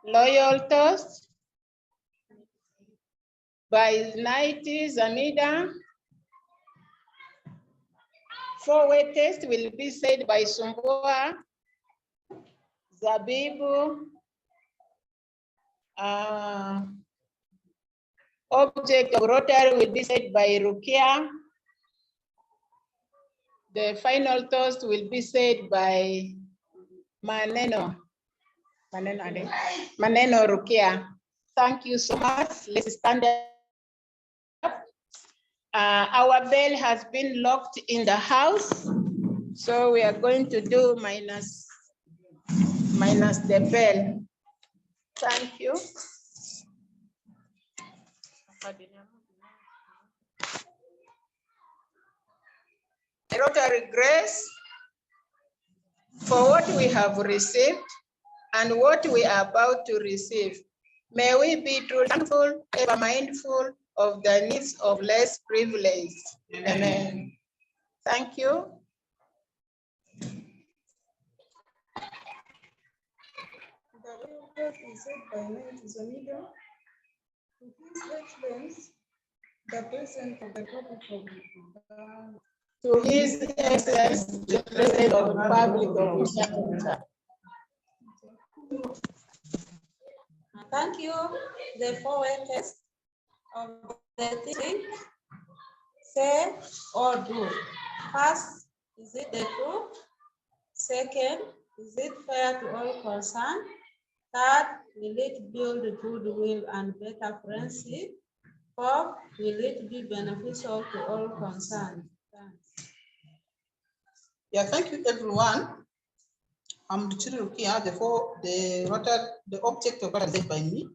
Loyal toast by Naiti Zamida. Four-way test will be said by Sumbua, Zabibu, object of Rotary will be said by Rukia. The final toast will be said by Maneno. Maneno Rukia. Thank you so much. Let's stand up. Our bell has been locked in the house, so we are going to do minus the bell. Thank you. Rotary grace for what we have received and what we are about to receive. May we be truly thankful, ever mindful of the needs of less privileged. Amen. Thank you. The real is said by Knight Zamido. To His Excellence, the President of the Republic of Uganda. To His Excellence, the President of the Republic of Uganda. Thank you. The four-way test of the think, say, or do. First, is it the truth? Second, is it fair to all concerned? Third, will it build goodwill and better friendship? Fourth, will it be beneficial to all concerned? Thanks. Yeah, thank you everyone. I'm Rukia, the object of what is said by me.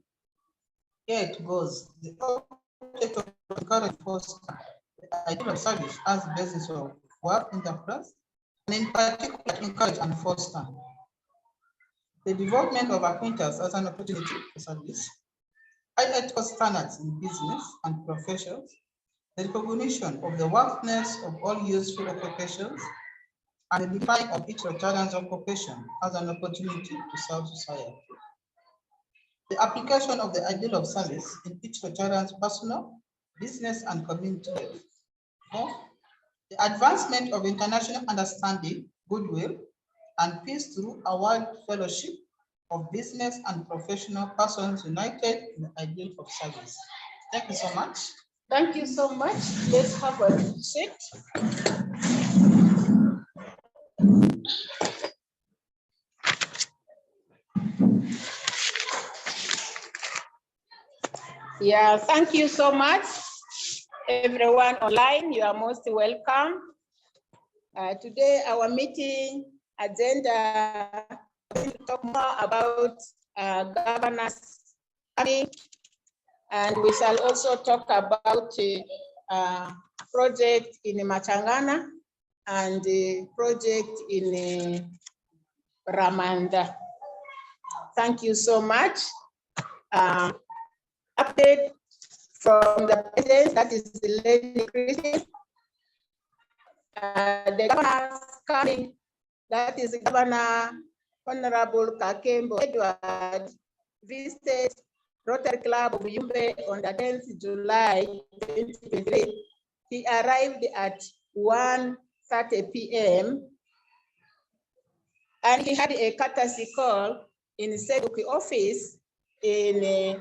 Here it goes. The object of encourage foster the ideal of service as the basis of work enterprise, and in particular encourage and foster the development of acquaintance as an opportunity for service, highlight standards in business and professions, the recognition of the worthiness of all useful occupations, and the define of each Rotarian's occupation as an opportunity to serve society. The application of the ideal of service in each Rotarian's personal, business, and community life. 4. The advancement of international understanding, goodwill, and peace through a world fellowship of business and professional persons united in the ideal of service. Thank you so much. Thank you so much. Let's have a seat. Yeah, thank you so much. Everyone online, you are most welcome. Today, our meeting agenda will talk more about governance, and we shall also talk about project in Machangana and the project in Ramanda. Thank you so much. Update from the president, that is the Lady Christine. The governor coming, that is Governor Honorable Kakembo Edward, visited Rotary Club of Yumbe on the 10th July 2023. He arrived at 1:30 p.m. and he had a courtesy call in the Seduki office in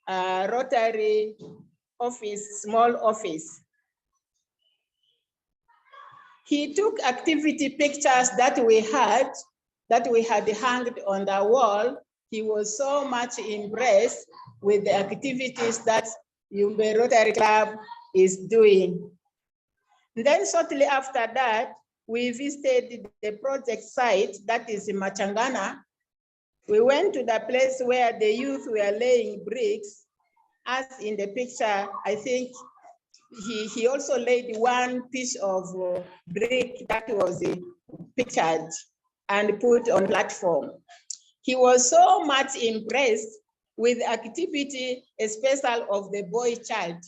Rotary office, small office. He took activity pictures that we had hanged on the wall. He was so much impressed with the activities that Yumbe Rotary Club is doing. And then shortly after that, we visited the project site that is in Machangana. We went to the place where the youth were laying bricks. As in the picture, I think he also laid one piece of brick that was pictured and put on platform. He was so much impressed with the activity, especially of the boy child.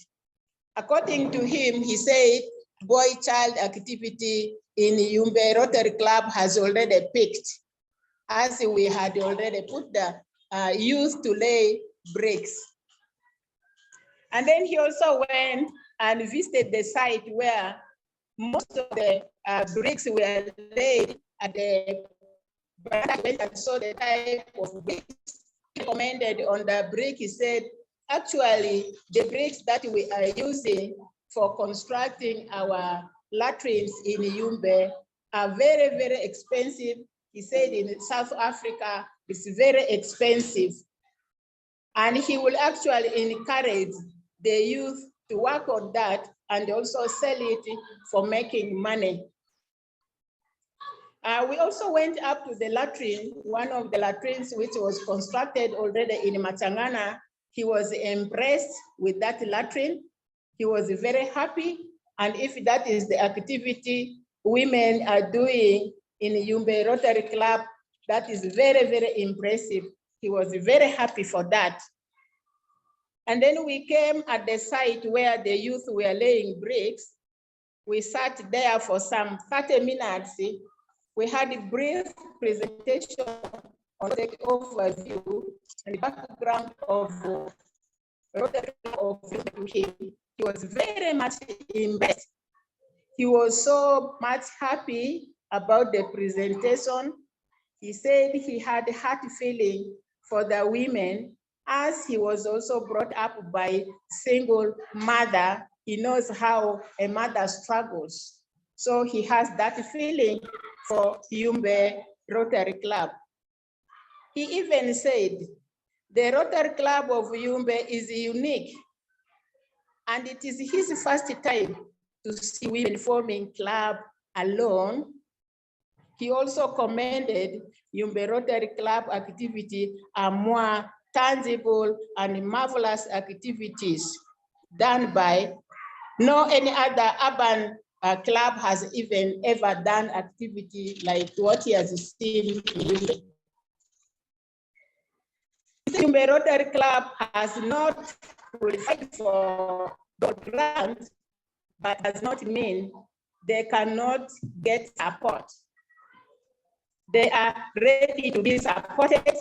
According to him, he said, boy child activity in Yumbe Rotary Club has already peaked, as we had already put the youth to lay bricks. And then he also went and visited the site where most of the bricks were laid at the went and saw the type of bricks recommended on the brick. He said, actually, the bricks that we are using for constructing our latrines in Yumbe are very, very expensive. He said in South Africa, it's very expensive. And he will actually encourage the youth to work on that and also sell it for making money. We also went up to the latrine, one of the latrines which was constructed already in Machangana. He was impressed with that latrine. He was very happy. And if that is the activity women are doing in Yumbe Rotary Club, that is very, very impressive. He was very happy for that. And then we came at the site where the youth were laying bricks. We sat there for some 30 minutes. We had a brief presentation on the overview and the background of Rotary Club of Yumbe. He was very much impressed. He was so much happy about the presentation. He said he had a heart feeling for the women, as he was also brought up by a single mother. He knows how a mother struggles. So he has that feeling for Yumbe Rotary Club. He even said, the Rotary Club of Yumbe is unique, and it is his first time to see women forming club alone. He also commended Yumbe Rotary Club activity are more tangible and marvelous activities done by no any other urban club has even ever done activity like what he has seen in Yumbe. Yumbe Rotary Club has not qualified for the grant, but does not mean they cannot get support. They are ready to be supported.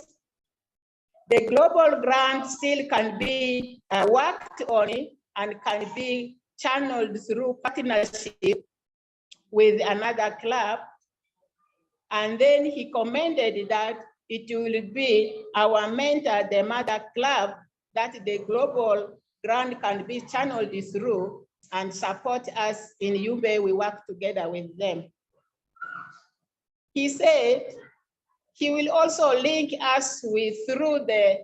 The global grant still can be worked on and can be channeled through partnership with another club. And then he commended that it will be our mentor, the mother club, that the global grant can be channeled through and support us in Yumbe. We work together with them. He said he will also link us with through the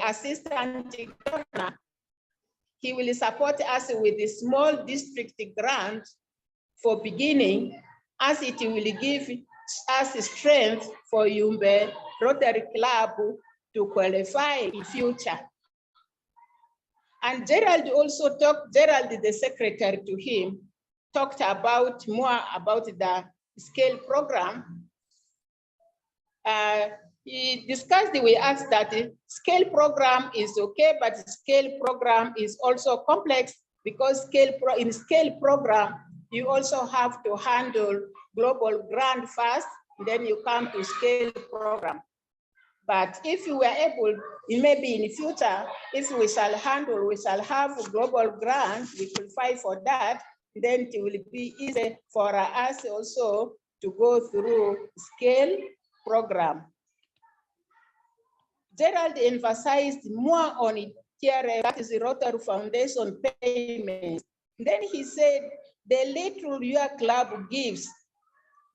assistant governor. He will support us with the small district grant for beginning, as it will give us strength for Yumbe Rotary Club to qualify in future. And Gerald also talked, Gerald, the secretary to him, talked about more about the scale program. He discussed, we asked that the scale program is okay, but scale program is also complex because in scale program, you also have to handle global grant first, then you come to scale program. But if you were able, maybe in the future, if we shall handle, we shall have global grant, we will fight for that, then it will be easy for us also to go through scale program. Gerald emphasized more on it here, that is the Rotary Foundation payments. Then he said, the little your club gives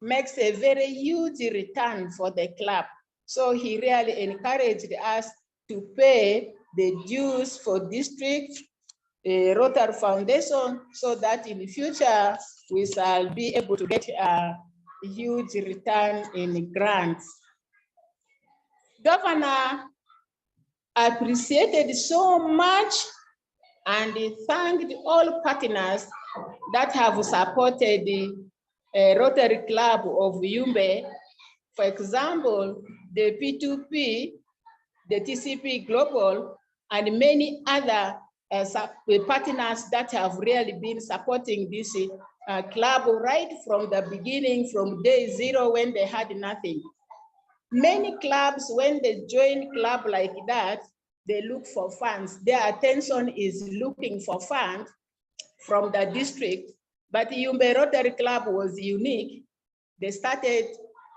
makes a very huge return for the club. So he really encouraged us to pay the dues for district Rotary Foundation so that in the future we shall be able to get a huge return in grants. Governor appreciated so much and he thanked all partners that have supported the Rotary Club of Yumbe. For example, the P2P, the TCP Global, and many other partners that have really been supporting this club right from the beginning, from day zero when they had nothing. Many clubs, when they join club like that, they look for funds. Their attention is looking for funds from the district. But Yumbe Rotary Club was unique. They started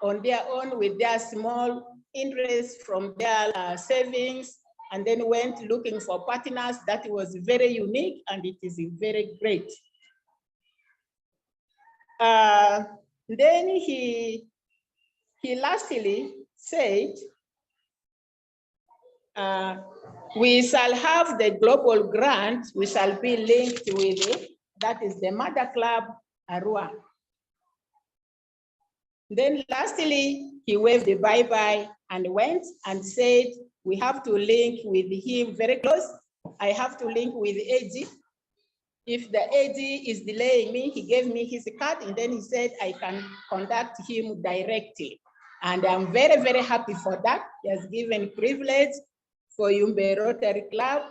on their own with their small interest from their savings, and then went looking for partners. That was very unique, and it is very great. Then he lastly said, we shall have the global grant, we shall be linked with it. That is the Mother Club, Arua. Then lastly, he waved the bye-bye and went and said, we have to link with him very close. I have to link with AG. If the AG is delaying me, he gave me his card, and then he said I can contact him directly. And I'm very, very happy for that. He has given privilege for Yumbe Rotary Club.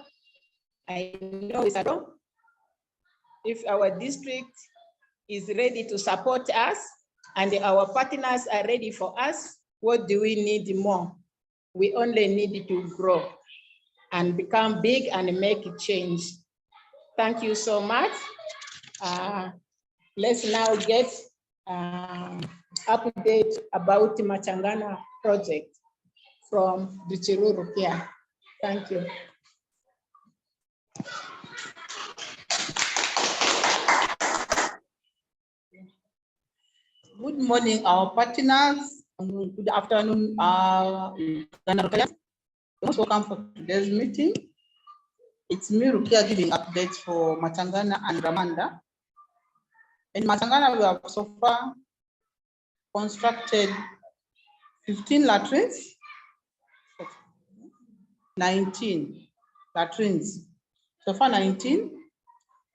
I know it's a don't. If our district is ready to support us and our partners are ready for us, what do we need more? We only need to grow and become big and make a change. Thank you so much. Let's now get update about the Machangana project from the Rukia. Thank you. Good morning, our partners. Good afternoon, most welcome for today's meeting. It's me, Rukia, giving updates for Machangana and Ramanda. In Machangana, we have so far constructed 15 latrines, 19 latrines. So far 19.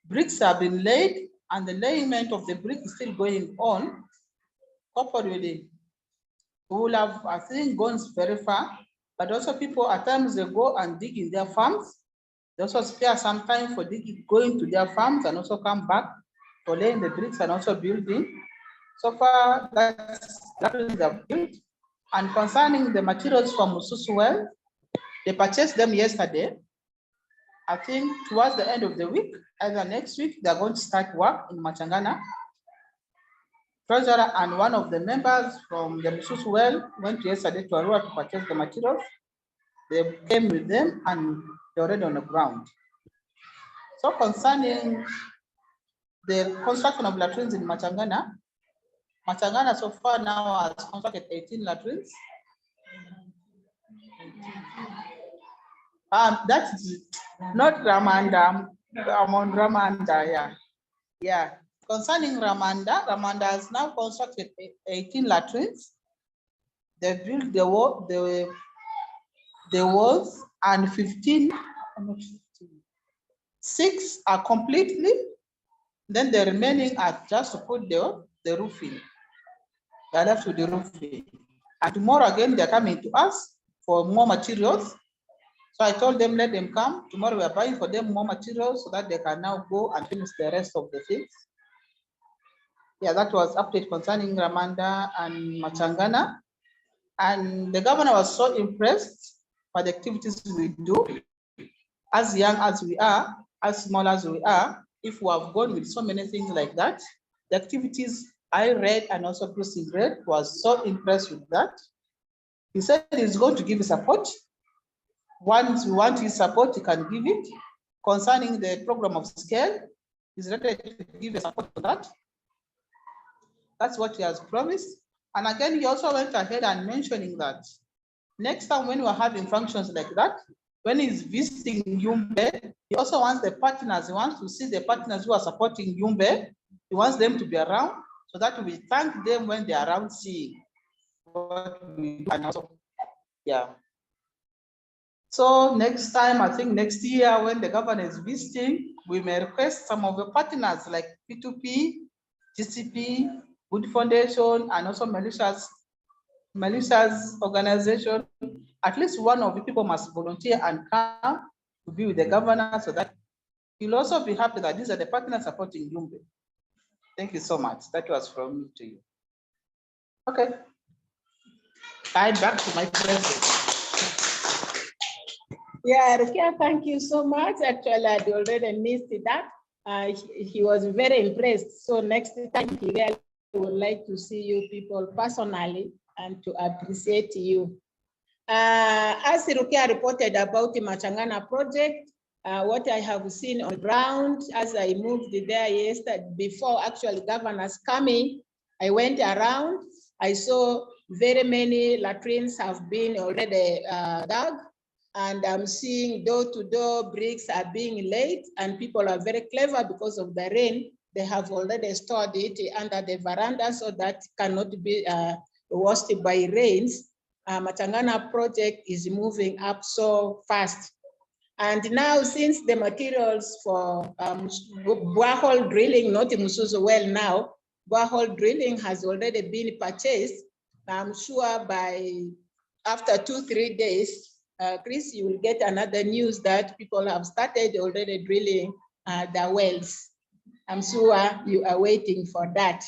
Bricks have been laid, and the layment of the brick is still going on. Hopefully, we will have, I think, gone very far, but also people at times they go and dig in their farms. They also spare some time for digging, going to their farms, and also come back for laying the bricks and also building. So far, that's what they have built. And concerning the materials from Mususu well, they purchased them yesterday. I think towards the end of the week, either next week, they're going to start work in Machangana. Treasurer and one of the members from the Mususu well went yesterday to Arua to purchase the materials. They came with them and they're already on the ground. So concerning the construction of latrines in Machangana, Machangana so far now has constructed 18 latrines. That's not Ramanda, I'm on Ramanda, yeah. Yeah. Concerning Ramanda, Ramanda has now constructed 18 latrines. They built the walls, and 15, 6 are completely. Then the remaining are just to put the roof in. They're left with the roof in. And tomorrow again, they're coming to us for more materials. So I told them, let them come. Tomorrow we are buying for them more materials so that they can now go and finish the rest of the things. Yeah, that was update concerning Ramanda and Machangana. And the governor was so impressed by the activities we do. As young as we are, as small as we are, if we have gone with so many things like that, the activities I read and also Bruce read was so impressed with that. He said he's going to give support. Once we want his support, he can give it. Concerning the program of scale, he's ready to give support for that. That's what he has promised. And again, he also went ahead and mentioning that next time when we're having functions like that, when he's visiting Yumbe, he also wants the partners, he wants to see the partners who are supporting Yumbe. He wants them to be around so that we thank them when they're around seeing what we do. And also, yeah. So next time, I think next year when the governor is visiting, we may request some of the partners like P2P, GCP, Good Foundation, and also Melissa's organization. At least one of the people must volunteer and come to be with the governor so that he'll also be happy that these are the partners supporting Yumbe. Thank you so much. That was from me to you. Okay. Back to my president. Yeah, Rukia, thank you so much. Actually, I already missed that. He was very impressed. So next time, he really would like to see you people personally and to appreciate you. As Rukia reported about the Machangana project, what I have seen on ground as I moved there yesterday, before actually governors coming, I went around, I saw very many latrines have been already dug, and I'm seeing door-to-door bricks are being laid, and people are very clever because of the rain. They have already stored it under the veranda so that cannot be washed by rains. Matangana project is moving up so fast. And now, since the materials for borehole drilling, not Musuzu well now, borehole drilling has already been purchased. I'm sure by after 2-3 days, Chris, you will get another news that people have started already drilling the wells. I'm sure you are waiting for that.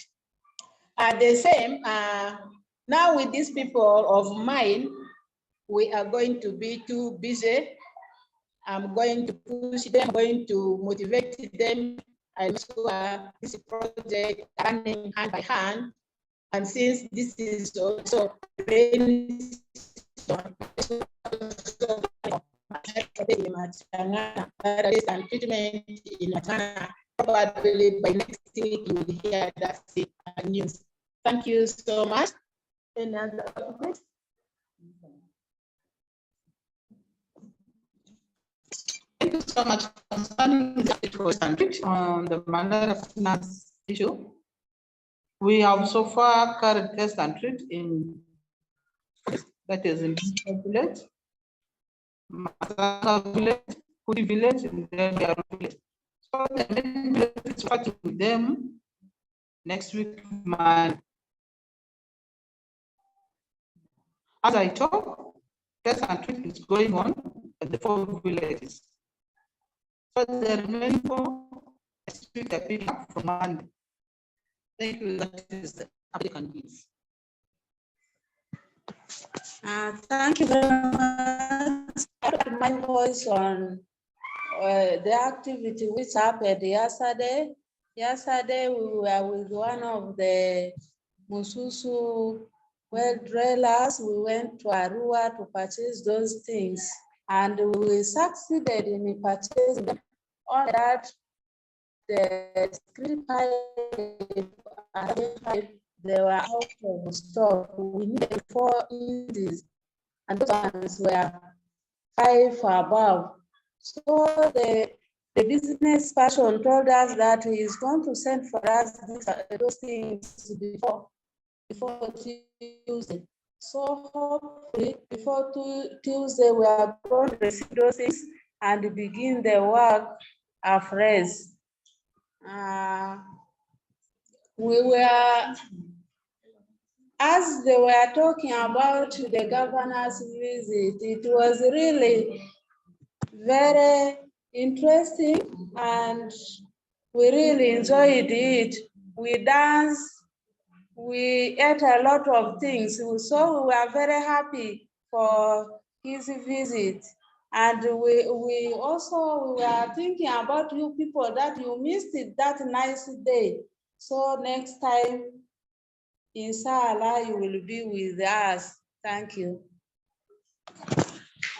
At the same, now with these people of mine, we are going to be too busy. I'm going to push them, I'm going to motivate them. I'm sure this project running hand by hand. And since this is also rainy and treatment in Matana, probably by next week you will hear that news. Thank you so much. Any other questions? Thank you so much concerning the malaria finance issue. We have so far carried test and treat in that is in village, village, Kudi village, and then village. So the main village starting with them next week. As I talk, test and treat is going on at the 4 villages. So the remaining 4 speak the people from Monday. Thank you. That is the applicant needs. Thank you very much. My voice on the activity which happened yesterday. Yesterday, we were with one of the Mususu well drillers. We went to Arua to purchase those things, and we succeeded in purchasing them. On that, the screen pipe they were out of stock. We needed 4 inches, and those ones were 5 above. So the business person told us that he is going to send for us those things before Tuesday. So hopefully before Tuesday we are going to receive those things and begin the work afresh. We were, as they were talking about the governor's visit, it was really very interesting and we really enjoyed it. We danced, we ate a lot of things, so we were very happy for his visit. And we also were thinking about you people that you missed it that nice day. So next time, inshallah, you will be with us. Thank you.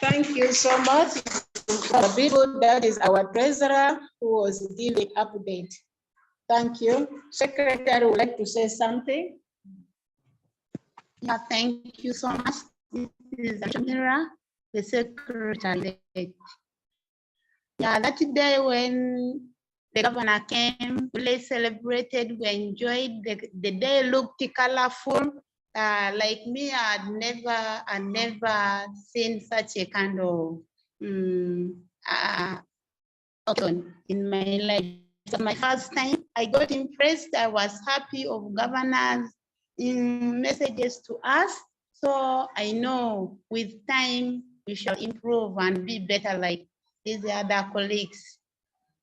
Thank you so much. The people, that is our treasurer who was giving update. Thank you. Secretary would like to say something. Yeah, thank you so much. This is Amira, the secretary. Yeah, that day when the governor came, we celebrated, we enjoyed. The day looked colorful. Like me, I'd never seen such a kind of autumn in my life. It was my first time. I got impressed. I was happy of governors in messages to us. So I know with time we shall improve and be better like these other colleagues,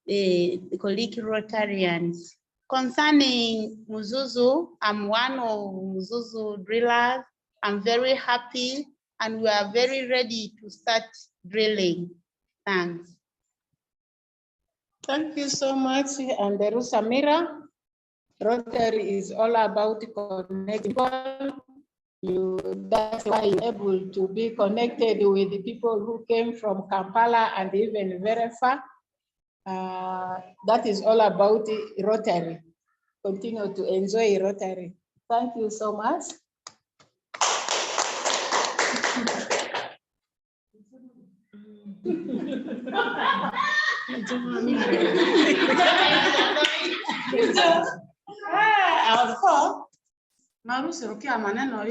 the colleague Rotarians. Concerning Muzuzu, I'm one of Muzuzu drillers. I'm very happy and we are very ready to start drilling. Thanks. Thank you so much, and Samira. Rotary is all about connecting people. That's why you're able to be connected with the people who came from Kampala and even very far. That is all about Rotary. Continue to enjoy Rotary. Thank you so much. Thank you so much. My name is Rukia Maneno.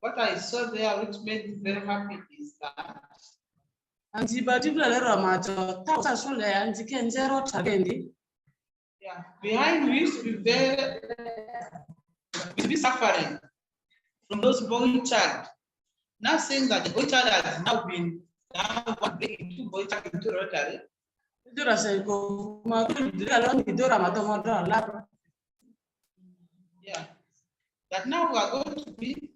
What I saw there which made me very happy is that behind we used to be suffering from those boy child. Now saying that the boy child has now been bringing two boy child into Rotary. Yeah, that now we are going to be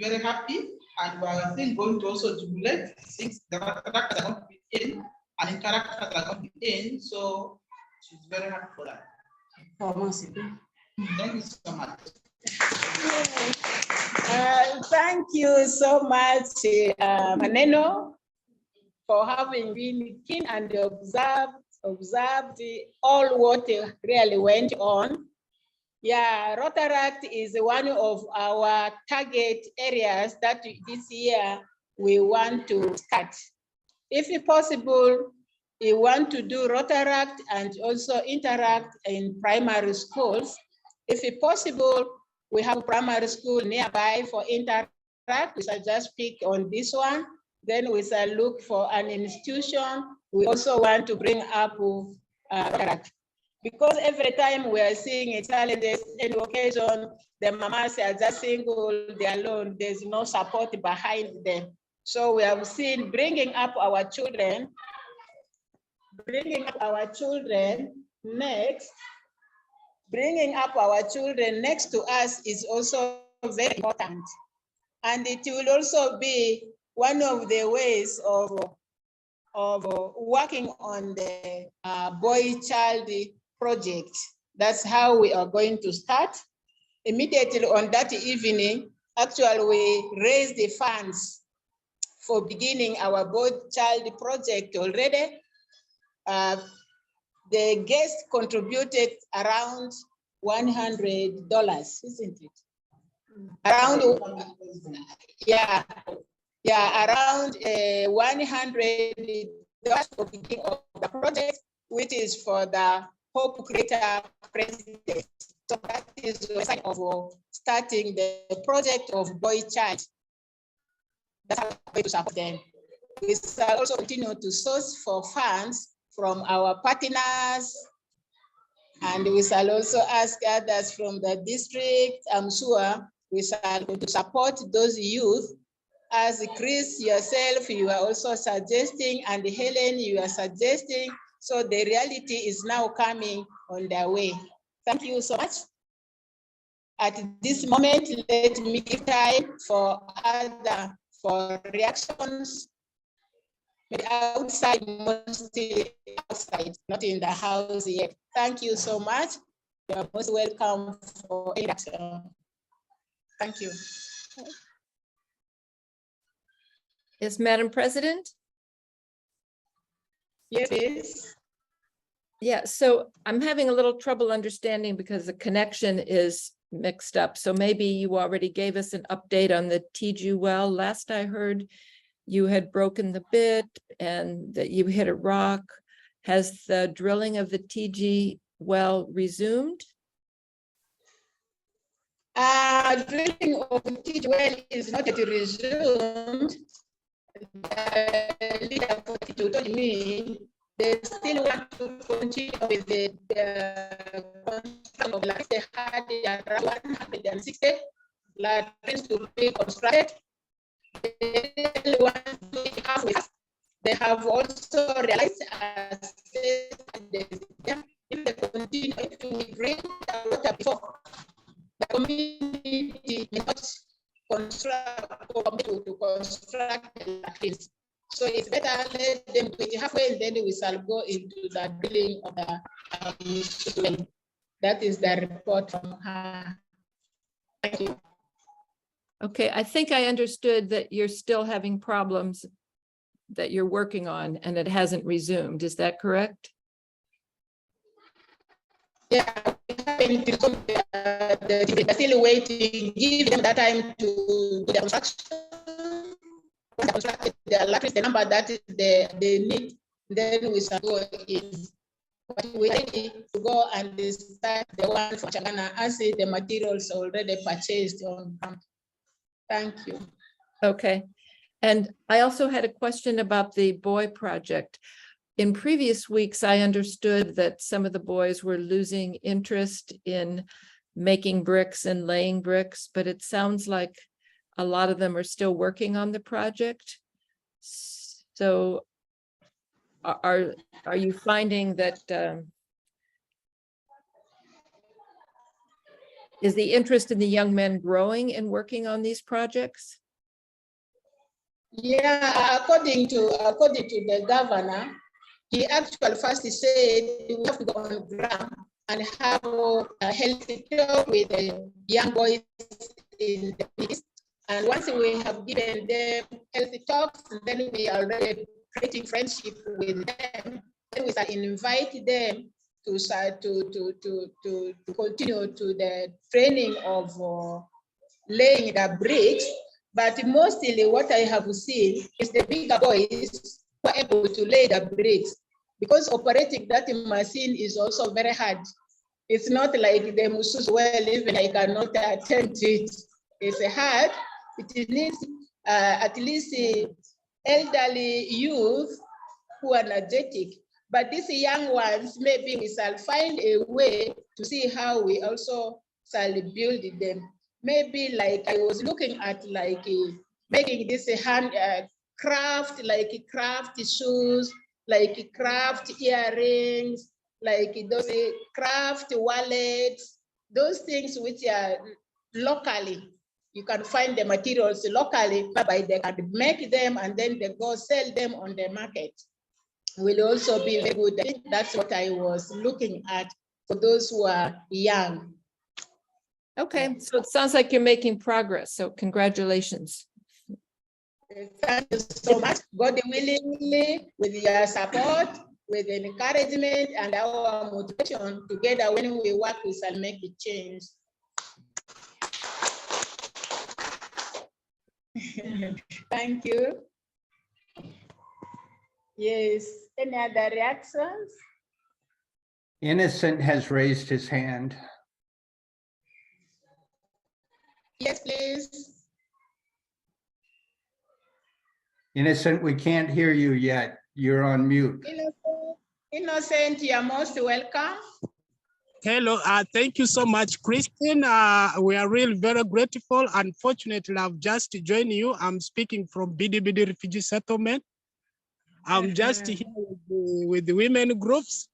very happy, and we are going to also jubilate since the characters are going to be in and the characters are going to be in. So she's very happy for that. Thank you so much. Thank you so much, Maneno, for having been keen and observed all what really went on. Yeah, Rotaract is one of our target areas that this year we want to start. If possible, we want to do Rotaract and also interact in primary schools. If possible, we have a primary school nearby for interact. We shall just pick on this one. Then we shall look for an institution. We also want to bring up Rotaract. Because every time we are seeing challenges, any occasion, the mamas are just single, they're alone, there's no support behind them. So we have seen bringing up our children next. Bringing up our children next to us is also very important. And it will also be one of the ways of working on the boy-child project. That's how we are going to start. Immediately on that evening, actually we raised the funds for beginning our boy-child project already. The guest contributed around $100, isn't it? Around, around $100 for beginning of the project, which is for the Hope Creator President. So that is a sign of starting the project of Boy Child. That's how we're going to support them. We shall also continue to source for funds from our partners, and we shall also ask others from the district. I'm sure we shall to support those youth. As Chris yourself, you are also suggesting, and Helen, you are suggesting. So the reality is now coming on their way. Thank you so much. At this moment, let me give time for reactions. Outside, mostly outside, not in the house yet. Thank you so much. You are most welcome for reaction. Thank you. Yes, Madam President? Yes. Yeah, so I'm having a little trouble understanding because the connection is mixed up. So maybe you already gave us an update on the TG well. Last I heard, you had broken the bit and that you hit a rock. Has the drilling of the TG well resumed? Drilling of the TG well is not yet resumed. The leader told me they still want to continue with the construction of like they had around 160 latrines to be constructed. They really want to do it halfway. they have also realized as if they continue to bring the water before, the community may not construct or to construct the latrines. So it's better let them do it halfway, and then we shall go into the drilling of the that is the report from her. Thank you. Okay, I think I understood that you're still having problems that you're working on and it hasn't resumed. Is that correct? Yeah, they're still waiting. Give them that time to do the construction. The number that they need, then we shall go in. But we need to go and start the one for Chagana as the materials already purchased on camp. Thank you. Okay. And I also had a question about the boy project. In previous weeks, I understood that some of the boys were losing interest in making bricks and laying bricks, but it sounds like a lot of them are still working on the project. So are you finding that is the interest in the young men growing in working on these projects? Yeah, according to the governor, he actually first said we have to go on ground and have a healthy talk with the young boys in the East. And once we have given them healthy talks, then we are already creating friendship with them. Then we start invite them to start to continue to the training of laying the bricks. But mostly what I have seen is the bigger boys who are able to lay the bricks, because operating that machine is also very hard. It's not like the musus, well, even I cannot attend to it. It's hard. It needs at least elderly youth who are energetic. But these young ones, maybe we shall find a way to see how we also shall build them. Maybe like I was looking at like making this hand craft, like craft shoes, like craft earrings, like those craft wallets, those things which are locally. You can find the materials locally, but they can make them and then they go sell them on the market. Will also be very good. I think that's what I was looking at for those who are young. Okay, so it sounds like you're making progress. So congratulations. Thank you so much. God willingly, with your support, with encouragement and our motivation, together when we work, we shall make a change. Thank you. Yes, any other reactions? Innocent has raised his hand. Yes, please. Innocent, we can't hear you yet. You're on mute. Innocent, you're most welcome. Hello, thank you so much, Christine. We are really very grateful. Unfortunately, I've just joined you. I'm speaking from BDBD Refugee Settlement. I'm just here with the women groups.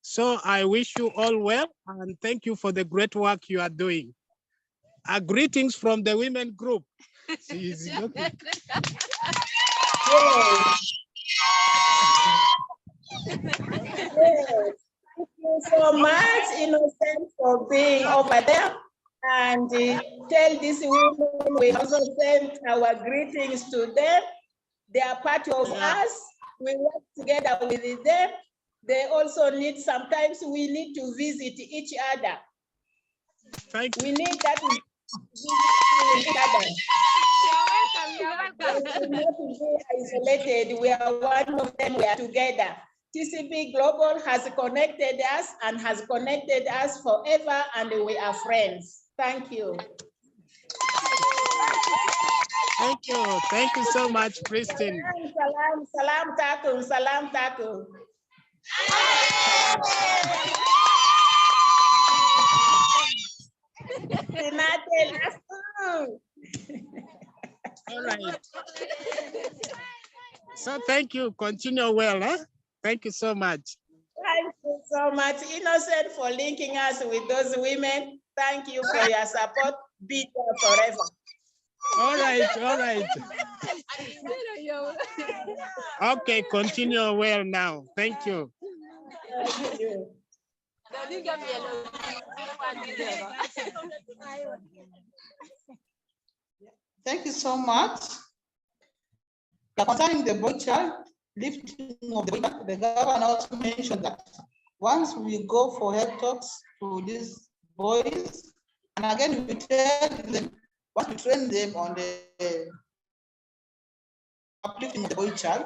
So I wish you all well and thank you for the great work you are doing. Greetings from the women group. Yes. Thank you so much, Innocent, for being over there. And tell these women we also send our greetings to them. They are part of us. We work together with them. They also need, sometimes we need to visit each other. Thank you. We need that each other. You're welcome. We not be isolated. We are one of them. We are together. TCB Global has connected us and has connected us forever, and we are friends. Thank you. Thank you. Thank you so much, Christine. Salam, salam takum, salam takum. All right. So thank you. Continue well. Huh? Thank you so much. Thank you so much, Innocent, for linking us with those women. Thank you for your support. Be there forever. All right, all right. Okay, continue well now. Thank you. Thank you. Thank you so much. Concerning the boy child, lifting of the boy child, the governor also mentioned that once we go for health talks to these boys, and again we tell them, once we train them on the uplifting of the boy child,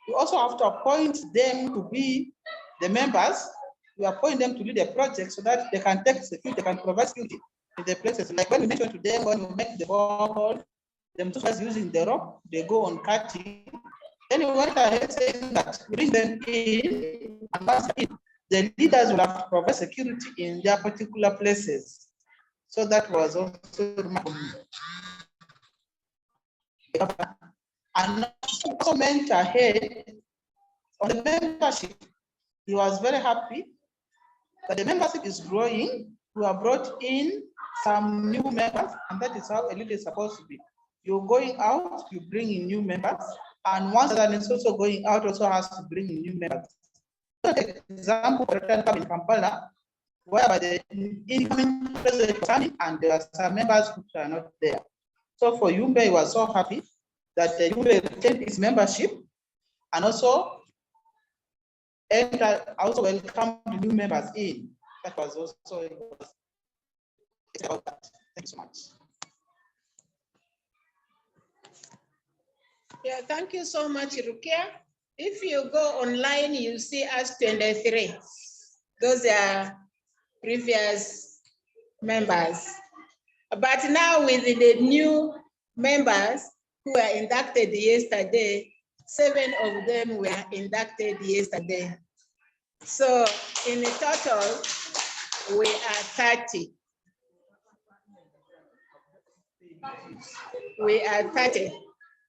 we also have to appoint them to be the members. We appoint them to lead a project so that they can take security, they can provide security in the places. Like when we mentioned to them, when we make the ball, them just using the rope, they go on cutting. Then we went ahead saying that bring them in, and once in, the leaders will have to provide security in their particular places. So that was also remarkable. And also meant ahead on the membership. He was very happy that the membership is growing. We have brought in some new members, and that is how a leader is supposed to be. You're going out, you bring in new members, and once that is also going out, also has to bring in new members. So the example for in Kampala, whereby the incoming president was coming and there are some members who are not there. So for Yumbe, he was so happy that the Yumbe retained its membership and also welcome the new members in. That was also about that. Thanks so much. Yeah, thank you so much, Rukia. If you go online, you see us 23. Those are previous members. But now with the new members who were inducted yesterday, 7 of them were inducted yesterday. So in total, we are 30. We are 30.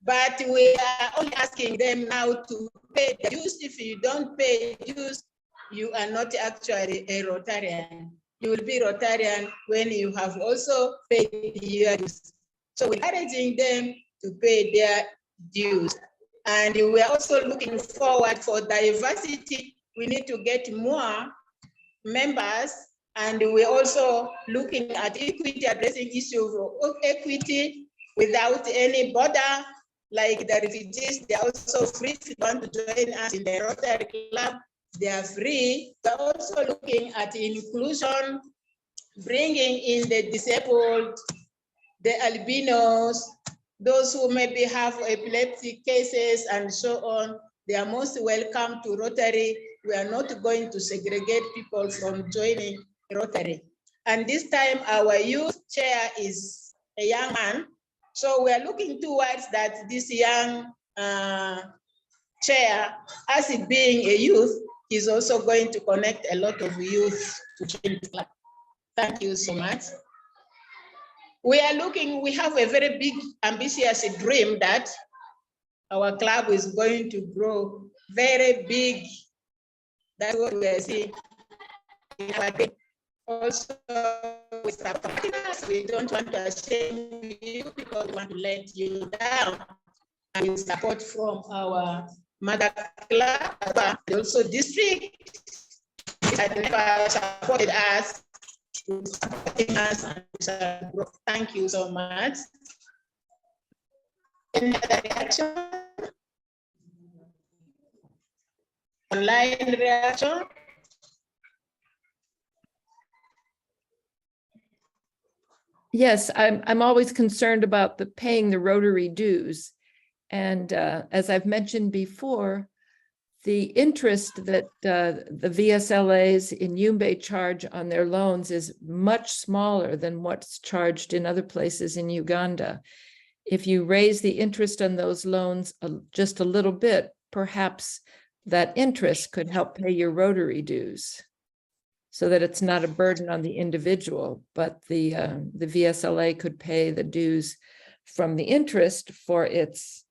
But we are only asking them now to pay the dues. If you don't pay dues, you are not actually a Rotarian. You will be Rotarian when you have also paid your dues. So we're encouraging them to pay their dues. And we are also looking forward for diversity. We need to get more members, and we're also looking at equity, addressing issues of equity without any border. Like the refugees, they're also free. If you want to join us in the Rotary Club, they are free. We're also looking at inclusion, bringing in the disabled, the albinos, those who maybe have epileptic cases and so on. They are most welcome to Rotary. We are not going to segregate people from joining Rotary. And this time our youth chair is a young man. So we are looking towards that this young chair, as it being a youth, is also going to connect a lot of youth to join the club. Thank you so much. We are looking, we have a very big, ambitious dream that our club is going to grow very big. That's what we are seeing. Also, with our partners, we don't want to shame you because we want to let you down. And with support from our mother club, but also district, that never supported us, supporting us, and thank you so much. Any other reaction? Online reaction? Yes, I'm always concerned about the paying the Rotary dues. And as I've mentioned before, the interest that the VSLAs in Yumbe charge on their loans is much smaller than what's charged in other places in Uganda. If you raise the interest on those loans just a little bit, perhaps that interest could help pay your Rotary dues, so that it's not a burden on the individual, but the VSLA could pay the dues from the interest for its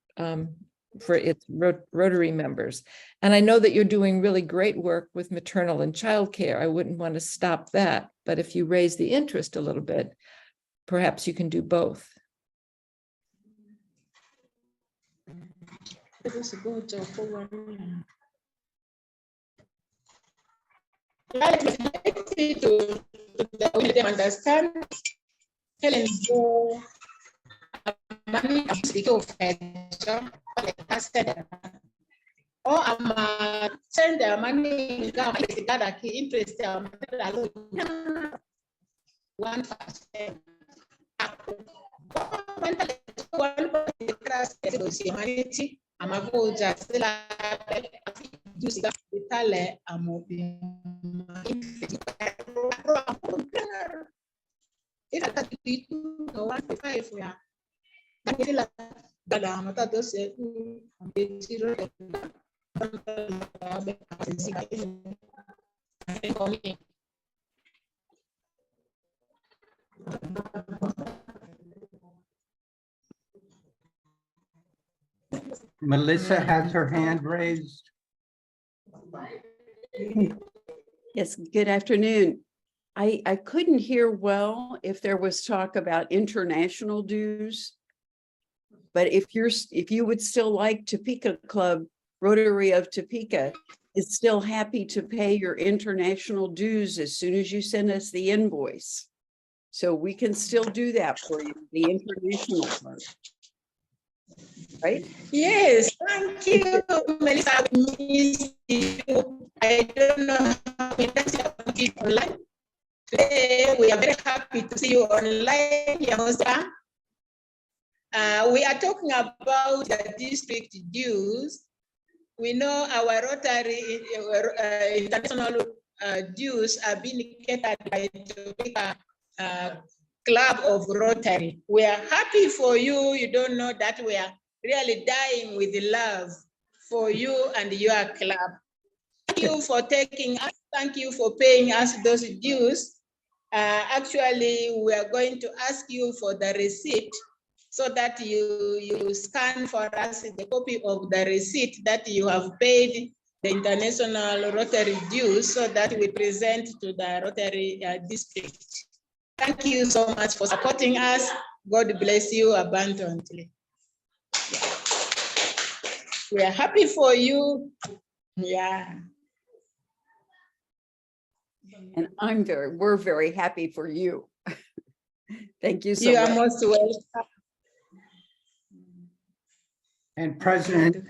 for its Rotary members. And I know that you're doing really great work with maternal and childcare. I wouldn't want to stop that, but if you raise the interest a little bit, perhaps you can do both. To understand, Helen, money or I'm send the money that interest 1%. Humanity, I'm a go just use that vitale if I got to 1.5, yeah. But I'm not those Melissa has her hand raised. Yes, good afternoon. I couldn't hear well if there was talk about international dues. But if you would still like Topeka Club, Rotary of Topeka is still happy to pay your international dues as soon as you send us the invoice. So we can still do that for you, the international part. Right? Yes, thank you, Melissa. I don't know how many times you have been online. Today, we are very happy to see you online, Yamosa. We are talking about the district dues. We know our Rotary international dues are being catered by the Club of Rotary. We are happy for you. You don't know that we are really dying with love for you and your club. Thank you for taking us. Thank you for paying us those dues. Actually, we are going to ask you for the receipt so that you scan for us the copy of the receipt that you have paid the international Rotary dues so that we present to the Rotary district. Thank you so much for supporting us. God bless you abundantly. We are happy for you. Yeah. And we're very happy for you. Thank you so You much. are most welcome. And President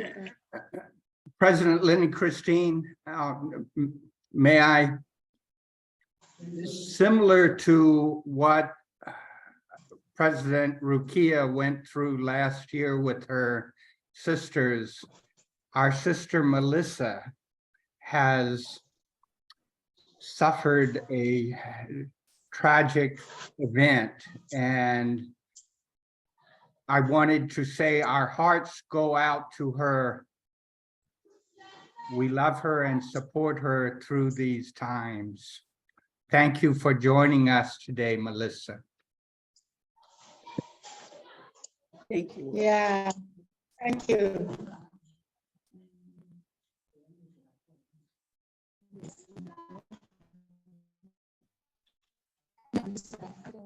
Lenny Christine, may I, similar to what President Rukia went through last year with her sisters, our sister Melissa has suffered a tragic event, and I wanted to say our hearts go out to her. We love her and support her through these times. Thank you for joining us today, Melissa. Thank you. Yeah, thank you.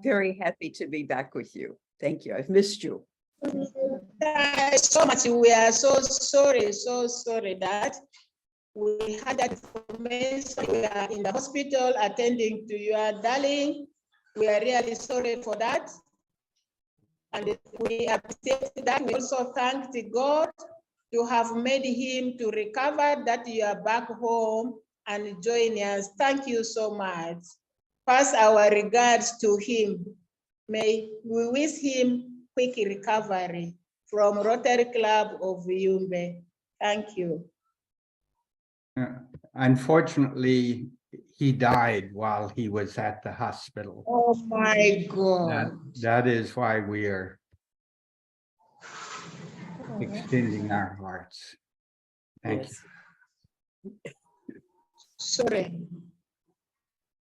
Very happy to be back with you. Thank you. I've missed you. So much. We are so sorry that we had that information. We are in the hospital attending to your darling. We are really sorry for that. And we appreciate that. We also thank God to have made him to recover, that you are back home and join us. Thank you so much. Pass our regards to him. May we wish him quick recovery from Rotary Club of Yumbe. Thank you. Unfortunately, he died while he was at the hospital. Oh my God. That is why we are extending our hearts. Thank you. Sorry.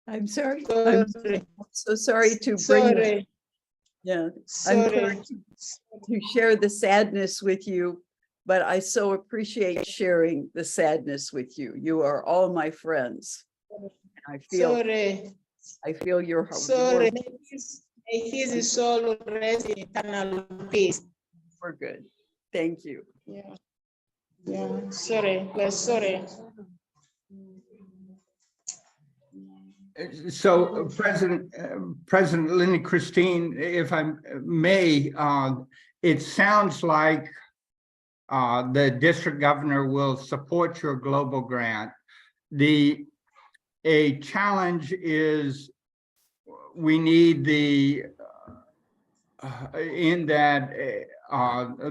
I'm sorry. Sorry. I'm so sorry to bring Sorry. Yeah, Sorry. I'm sorry to share the sadness with you. but I so appreciate sharing the sadness with you. You are all my friends. I feel your heart. Sorry. May his soul rest in eternal peace. For good. Thank you. Yeah. Yeah. Sorry. We're sorry. So President Lenny Christine, if I may, it sounds like the district governor will support your global grant. A challenge is we need in that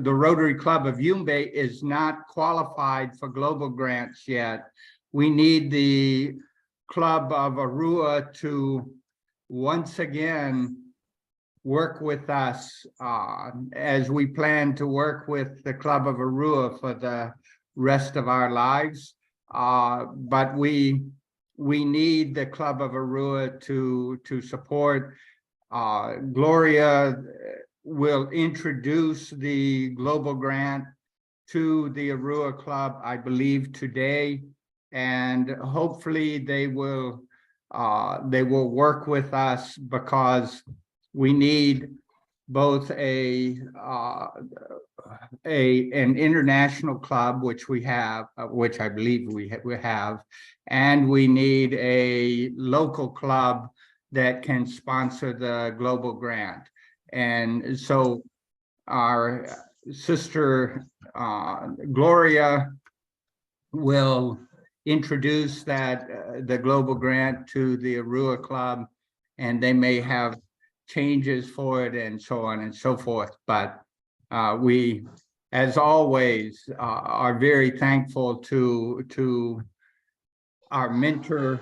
the Rotary Club of Yumbe is not qualified for global grants yet. We need the Club of Arua to once again work with us as we plan to work with the Club of Arua for the rest of our lives. But we need the Club of Arua to support. Gloria will introduce the global grant to the Arua Club, I believe, today. And hopefully they will work with us, because we need both an international club, which we have, which I believe we have, and we need a local club that can sponsor the global grant. And so our sister Gloria will introduce the global grant to the Arua Club, and they may have changes for it and so on and so forth. But we, as always, are very thankful to our mentor,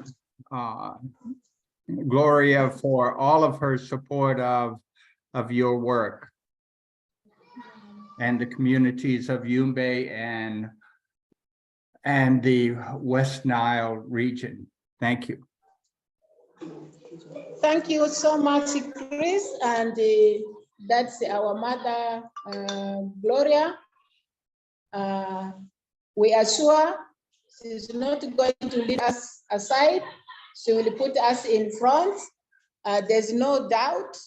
Gloria, for all of her support of your work and the communities of Yumbe and the West Nile region. Thank you. Thank you so much, Chris. And that's our mother, Gloria. We are sure she's not going to leave us aside. She will put us in front. There's no doubt.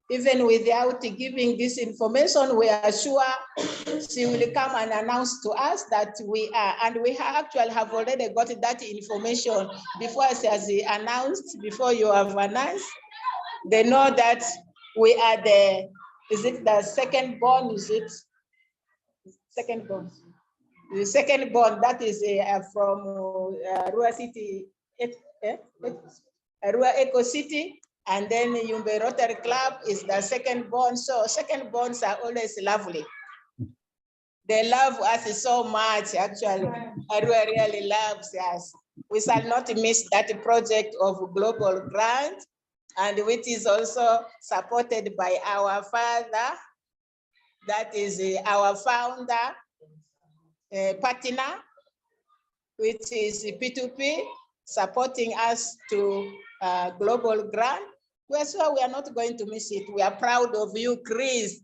Even without giving this information, we are sure she will come and announce to us that we are, and we actually have already got that information before she has announced, before you have announced. They know that we are is it the second born, is it? Second born. The second born, that is from Arua City, Arua Eco City. And then Yumbe Rotary Club is the second born. So second borns are always lovely. They love us so much, actually. Arua really loves us. We shall not miss that project of global grant, and which is also supported by our father, that is our founder, partner, which is P2P, supporting us to global grant. We're sure we are not going to miss it. We are proud of you, Chris.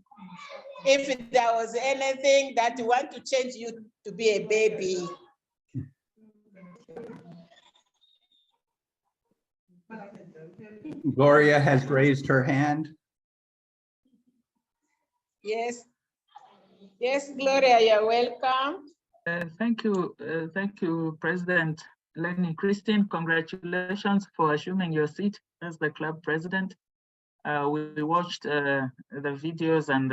If there was anything that you want to change you to be a baby. Gloria has raised her hand. Yes. Yes, Gloria, you're welcome. Thank you, President Lenny Christine. Congratulations for assuming your seat as the club president. We watched the videos and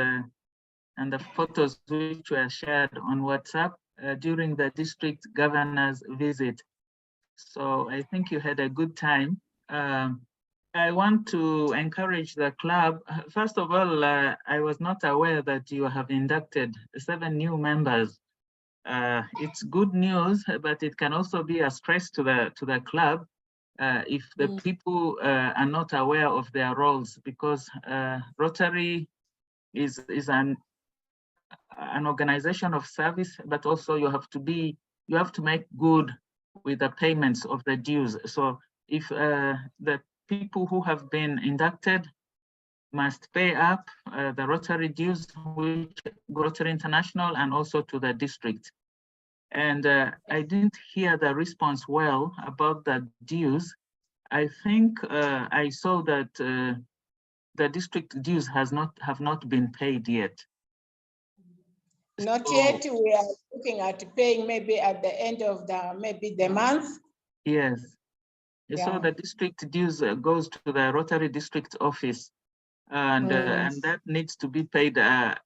the photos which were shared on WhatsApp during the district governor's visit. So I think you had a good time. I want to encourage the club. First of all, I was not aware that you have inducted 7 new members. It's good news, but it can also be a stress to the club if the people are not aware of their roles, because Rotary is an organization of service, but also you have to make good with the payments of the dues. So if the people who have been inducted must pay up the Rotary dues, which Rotary International, and also to the district. And I didn't hear the response well about the dues. I think I saw that the district dues have not been paid yet. Not So, yet. We are looking at paying maybe at the end of the month. yes. Yeah. So the district dues goes to the Rotary district office, and that needs to be paid.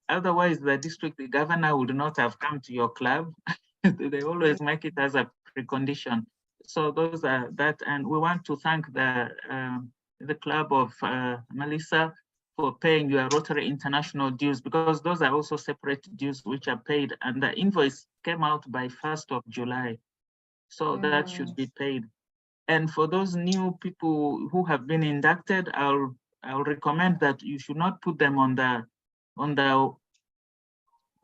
Otherwise, the district governor would not have come to your club. They always make it as a precondition. So those are that, and we want to thank the club of Melissa for paying your Rotary International dues, because those are also separate dues which are paid, and the invoice came out by 1st of July. So that should be paid. And for those new people who have been inducted, I'll recommend that you should not put them on the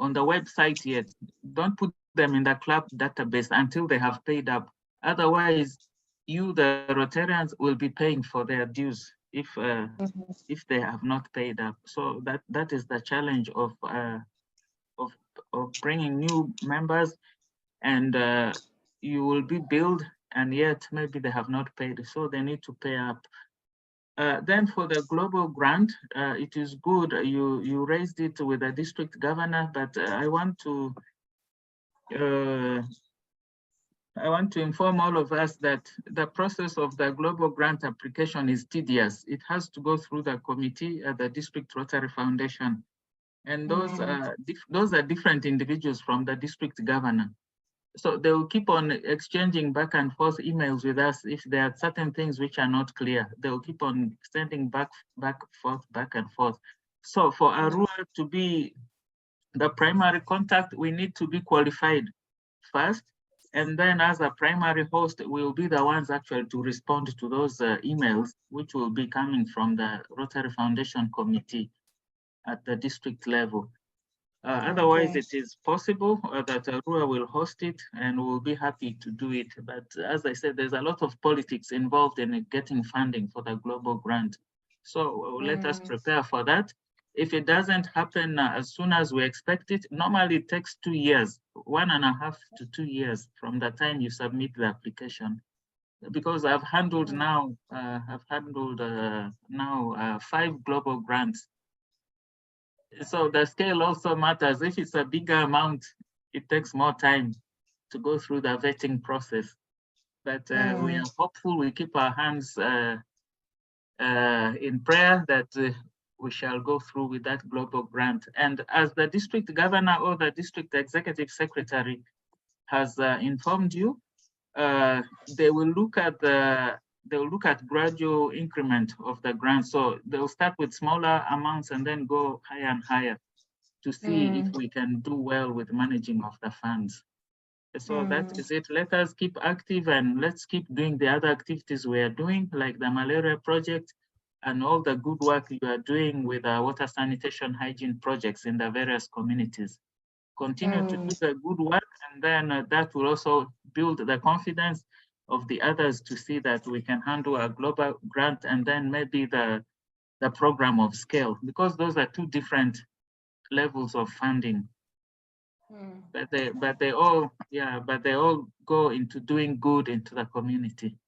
website yet. Don't put them in the club database until they have paid up. Otherwise, you, the Rotarians, will be paying for their dues if they have not paid up. So that is the challenge of bringing new members, and you will be billed, and yet maybe they have not paid, so they need to pay up. Then for the global grant, it is good you raised it with the district governor, but I want to inform all of us that the process of the global grant application is tedious. It has to go through the committee at the District Rotary Foundation, and those are different individuals from the district governor. So they will keep on exchanging back and forth emails with us. If there are certain things which are not clear, they will keep on sending back and forth. So for Arua to be the primary contact, we need to be qualified first. And then as a primary host, we'll be the ones actually to respond to those emails, which will be coming from the Rotary Foundation Committee at the district level. Otherwise, it is possible that Arua will host it, and we'll be happy to do it. But as I said, there's a lot of politics involved in getting funding for the global grant. So let us prepare for that. If it doesn't happen as soon as we expect it, normally it takes 2 years, 1.5 to 2 years from the time you submit the application. Because I've handled now, 5 global grants. So the scale also matters. If it's a bigger amount, it takes more time to go through the vetting process. But we are hopeful. We keep our hands in prayer that we shall go through with that global grant. And as the district governor or the district executive secretary has informed you, they will look at gradual increment of the grant. So they'll start with smaller amounts and then go higher and higher to see if we can do well with managing of the funds. So that is it. Let us keep active, and let's keep doing the other activities we are doing, like the malaria project and all the good work you are doing with our water sanitation hygiene projects in the various communities. Continue to do the good work, and then that will also build the confidence of the others to see that we can handle a global grant and then maybe the program of scale, because those are 2 different levels of funding. But they all go into doing good into the community.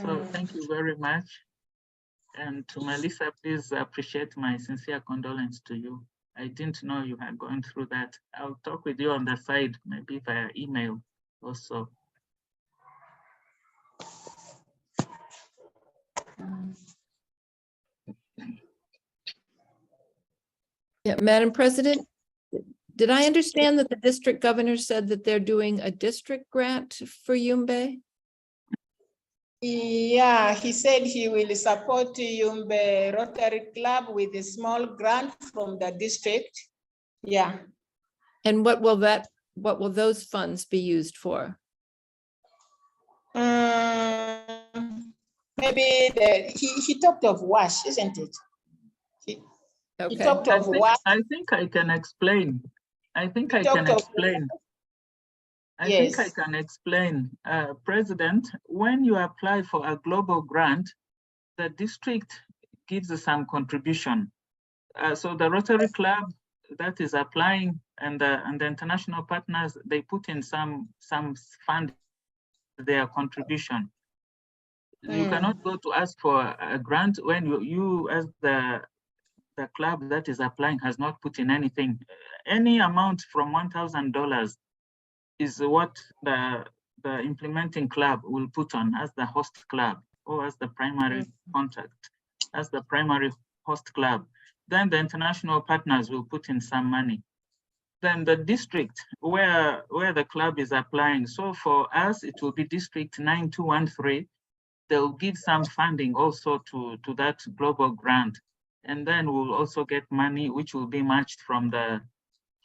So thank you very much. And to Melissa, please appreciate my sincere condolence to you. I didn't know you had gone through that. I'll talk with you on the side, maybe via email also. Yeah, Madam President, did I understand that the district governor said that they're doing a district grant for Yumbe? Yeah, he said he will support Yumbe Rotary Club with a small grant from the district. Yeah. And what will those funds be used for? Maybe he talked of WASH, isn't it? He talked of WASH. I think I can explain. I think I can explain. President, when you apply for a global grant, the district gives some contribution. So the Rotary Club that is applying and the international partners, they put in some fund, their contribution. You cannot go to ask for a grant when you as the club that is applying has not put in anything. Any amount from $1,000 is what the implementing club will put on as the host club or as the primary contact, as the primary host club. Then the international partners will put in some money. Then the district where the club is applying. So for us, it will be district 9213. They'll give some funding also to that global grant. And then we'll also get money which will be matched from the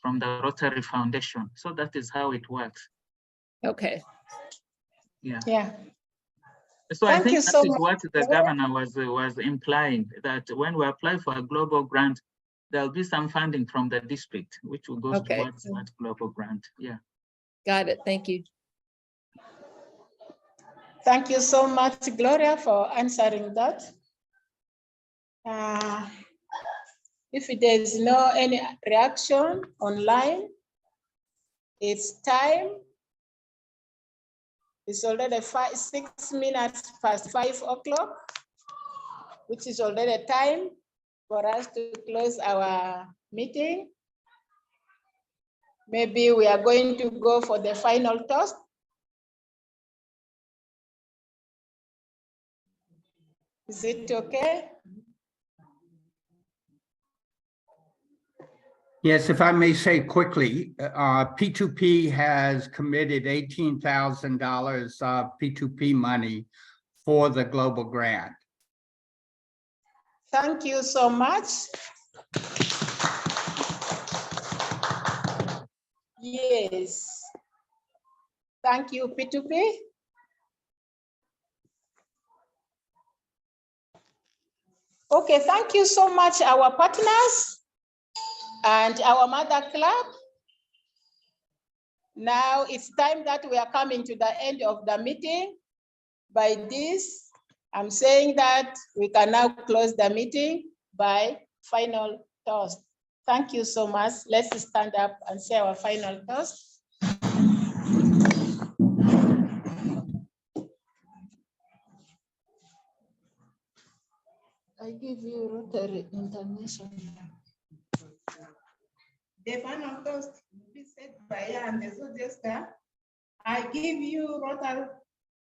Rotary Foundation. So that is how it works. Okay. Yeah. Yeah. So Thank I think you that so is much. what the governor was implying, that when we apply for a global grant, there'll be some funding from the district, which will go Okay. towards that global grant. Yeah. Got it. Thank you. Thank you so much, Gloria, for answering that. If there is no any reaction online, it's time. It's already 6 minutes past 5 o'clock, which is already time for us to close our meeting. Maybe we are going to go for the final toast. Is it okay? Yes, if I may say quickly, P2P has committed $18,000 of P2P money for the global grant. Thank you so much. Yes. Thank you, P2P. Okay, thank you so much, our partners and our mother club. Now it's time that we are coming to the end of the meeting. By this, I'm saying that we can now close the meeting by final toast. Thank you so much. Let's stand up and say our final toast. I give you Rotary International. The final toast will be said by Anne Zodiaska. I give you Rotary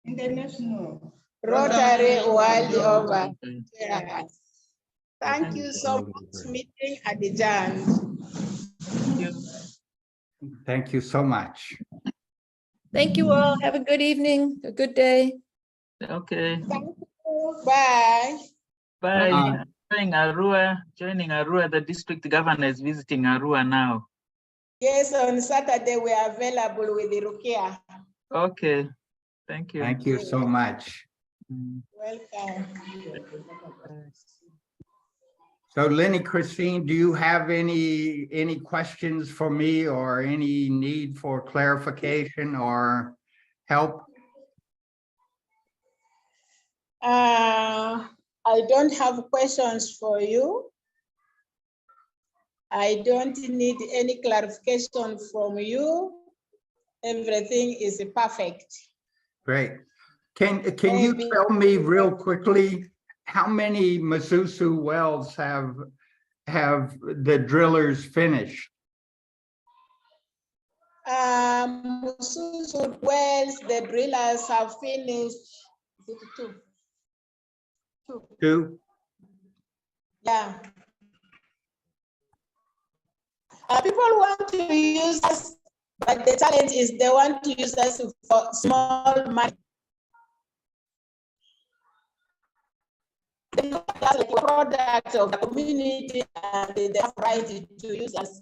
International. Rotary world over. Yes. Thank you so much. Meeting adjourned. Thank you so much. Thank you all. Have a good evening, a good day. Okay. Thank you. Bye. Bye. Joining Arua, the district governor is visiting Arua now. Yes, on Saturday we are available with the Rukia. Okay. Thank you. Thank you so much. Welcome. So Lenny, Christine, do you have any questions for me or any need for clarification or help? I don't have questions for you. I don't need any clarification from you. Everything is perfect. Great. Can you tell me real quickly how many Masusu wells have the drillers finished? Masusu wells, the drillers have finished. Is it two? Two? Yeah. People want to use us, but the challenge is they want to use us for small money. They look at us like a product of the community and they have right to use us.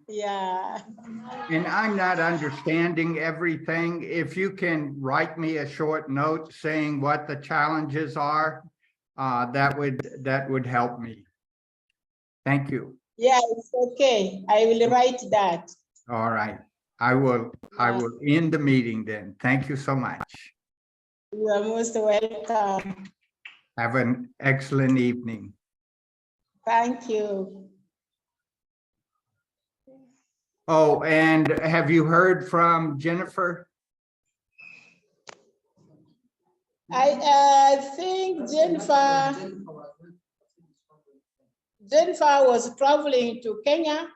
Yeah. And I'm not understanding everything. If you can write me a short note saying what the challenges are, that would help me. Thank you. Yeah, it's okay. I will write that. All right. I will end the meeting then. Thank you so much. You are most welcome. Have an excellent evening. Thank you. Oh, and have you heard from Jennifer? I think Jennifer was traveling to Kenya.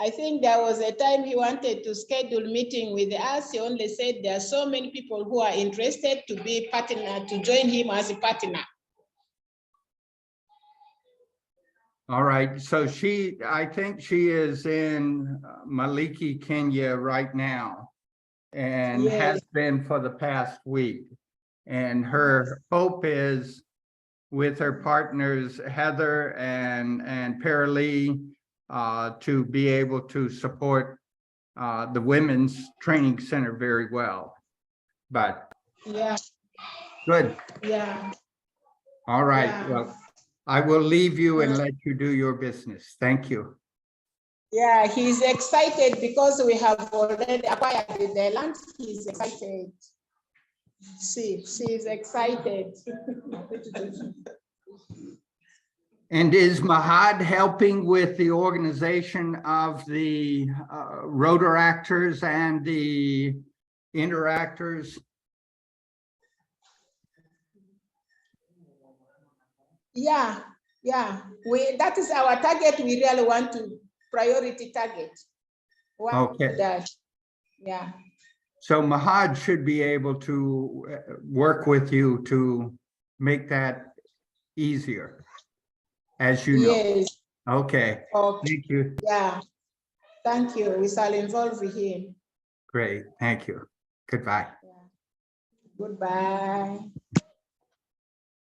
I think there was a time he wanted to schedule meeting with us. He only said there are so many people who are interested to be partner, to join him as a partner. All right, so I think she is in Maliki, Kenya right now, and has Yes. been for the past week. And her hope is with her partners, Heather and Paralee, to be able to support the Women's Training Center very well. But Yeah, good. yeah. All right. Yeah. Well, I will leave you and let you do your business. Thank you. Yeah, he's excited because we have already acquired the land. He's excited. She's excited. And is Mahad helping with the organization of the Rotaractors and the Interactors? Yeah, yeah. That is our target. We really want to priority target. Okay. Yeah. So Mahad should be able to work with you to make that easier, as you know. Yes. Okay. Okay. Thank you. Yeah. Thank you. We shall involve him. Great. Thank you. Goodbye. Yeah. Goodbye.